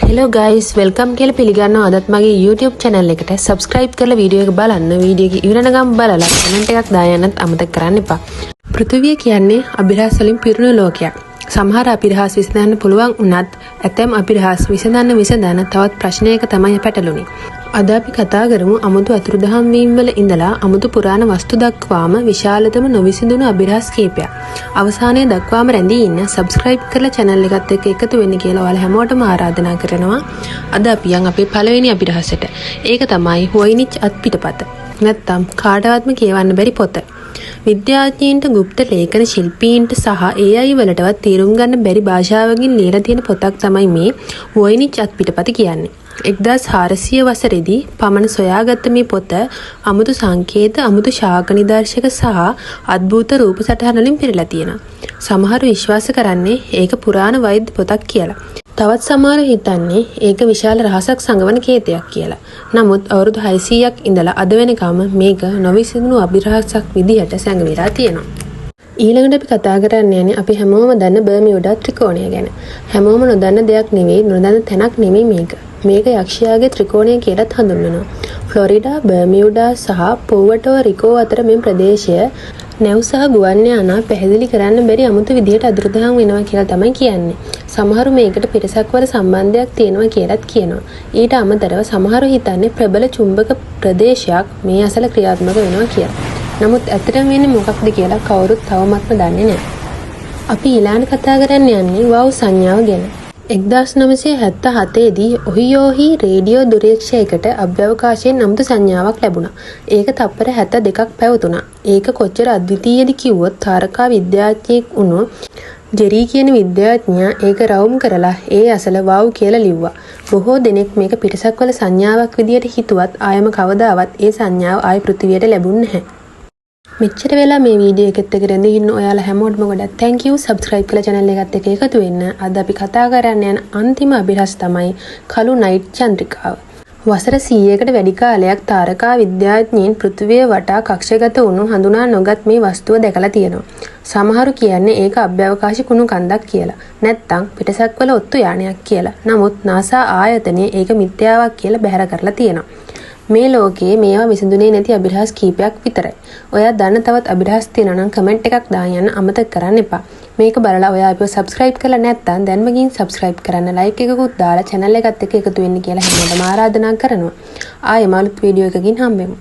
Hello guys, welcome කියලා පිළිගන්නවා අදත් මගේ YouTube channel එකට subscribe කරලා වීඩියෝ එක බලන්න. වීඩියෝ එක ඉවර වෙනකම් බලලා comment එකක් දායන්නත් අමතක කරන්න එපා. පෘථිවිය කියන්නේ අභිරහස් වලින් පිරුණු ලෝකයක්. සමහර අභිරහස් විසඳන්න පුළුවන් වුණත් ඇතැම් අභිරහස් විසඳන්න තවත් ප්‍රශ්නයක තමයි පැටළුනේ. අද අපි කතා කරමු අමුතු අතුරුදහන් වීම් වල ඉඳලා අමුතු පුරාණ වස්තු දක්වාම විශාලතම නොවිසඳුණු අභිරහස් කීපයක්. අවසානයේ දක්වාම රැඳී ඉන්න subscribe කරලා channel එකත් එක්ක එකතු වෙන්න කියලා ඔයාලා හැමෝටම ආරාධනා කරනවා. අද අපි යන් අපේ පළවෙනි අභිරහසට. ඒක තමයි වොයිනිච් අත්පිටපත. නැත්තම් කාටවත්ම කියවන්න බැරි පොත. විද්‍යාඥයින්ට গুপ্ত ලේඛන ශිල්පීන්ට සහ AI වලටවත් තේරුම් ගන්න බැරි භාෂාවකින් ලියලා තියෙන පොතක් තමයි මේ වොයිනිච් අත්පිටපත කියන්නේ. 1400 වසරේදී පමණ සොයාගත්ත මේ පොත අමුතු සංකේත, අමුතු ශාක නිදර්ශක සහ අద్భుත රූප සටහන් වලින් පිරලා තියෙනවා. සමහරව විශ්වාස කරන්නේ ඒක පුරාණ වෛද්‍ය පොතක් කියලා. තවත් සමහර හිතන්නේ ඒක විශාල රහසක් සංගවන කේතයක් කියලා. නමුත් අවුරුදු 600ක් ඉඳලා අද වෙනකම් මේක නොවිසඳුණු අභිරහසක් විදිහට සැඟවිලා තියෙනවා. ඊළඟට අපි කතා කරන්න යන්නේ අපි හැමෝම දන්න බර්මියුඩා ත්‍රිකෝණය ගැන. හැමෝම නොදන්න දෙයක් නෙවෙයි, නොදන්න තැනක් නෙවෙයි මේක. මේක යක්ෂයාගේ ත්‍රිකෝණය කියලාත් හඳුන්වනවා. ෆ්ලොරිඩා, බර්මියුඩා සහ පෝවටෝ රිකෝ අතර මේ ප්‍රදේශය නැව් සහ ගුවන් යානා පැහැදිලි කරන්න බැරි අමුතු විදිහට අතුරුදහන් වෙනවා කියලා තමයි කියන්නේ. සමහරු මේකට පිරිසක් වල සම්බන්ධයක් තියෙනවා කියලාත් කියනවා. ඊට අමතරව සමහරු හිතන්නේ ප්‍රබල චුම්බක ප්‍රදේශයක් මේ අසල ක්‍රියාත්මක වෙනවා කියලා. නමුත් ඇත්තටම වෙන්නේ මොකක්ද කියලා කවුරුත් තවමත්ම දන්නේ නැහැ. අපි ඊළඟ කතා කරන්න යන්නේ වව් සංඥාව ගැන. 1977 දී ඔහියෝහි රේඩියෝ දුරේක්ෂයකට අභ්‍යවකාශයෙන් අමුතු සංඥාවක් ලැබුණා. ඒක තප්පර 72ක් පැවතුණා. ඒක කොච්චර අද්විතීයද කිව්වොත් තාරකා විද්‍යාඥයෙක් වුණු ජෙරී කියන විද්‍යාඥයා ඒක රවුම් කරලා ඒ අසල වව් කියලා ලිව්වා. බොහෝ දෙනෙක් මේක පිටසක් වල සංඥාවක් විදියට හිතුවත් ආයම කවදාවත් ඒ සංඥාව ආය පෘථිවියට ලැබුණ නැහැ. මෙච්චර වෙලා මේ වීඩියෝ එකත් එක්ක රැඳී ඉන්න ඔයාලා හැමෝටම ගොඩක් thank you. subscribe කරලා channel එකත් එක්ක එකතු වෙන්න. අද අපි කතා කරන්න යන අන්තිම අභිරහස තමයි කළු නයිට් චන්ද්‍රිකාව. වසර 100කට වැඩි කාලයක් තාරකා විද්‍යාඥයින් පෘථිවිය වටා කක්ෂගත වුණු හඳුනා නොගත් මේ වස්තුව දැකලා තියෙනවා. සමහරු කියන්නේ ඒක අභ්‍යවකාශ කුණු කන්දක් කියලා. නැත්තම් පිටසක් වල ඔත්තු යානයක් කියලා. නමුත් NASA ආයතනය ඒක මිත්‍යාවක් කියලා බැහැර කරලා තියෙනවා. මේ ලෝකයේ මේවා විසඳුනේ නැති අභිරහස් කීපයක් විතරයි. ඔයා දන්න තවත් අභිරහස් තියෙනවා නම් කමෙන්ට් එකක් දාන්න අමතක කරන්න එපා. මේක බලලා ඔයා අපිව subscribe කරලා නැත්නම් දැන්ම ගිහින් subscribe කරන්න, like එකකුත් දාලා channel එකත් එක්ක එකතු වෙන්න කියලා හැමෝටම ආරාධනා කරනවා. ආයෙ මාළුත් වීඩියෝ එකකින් හම්බෙමු.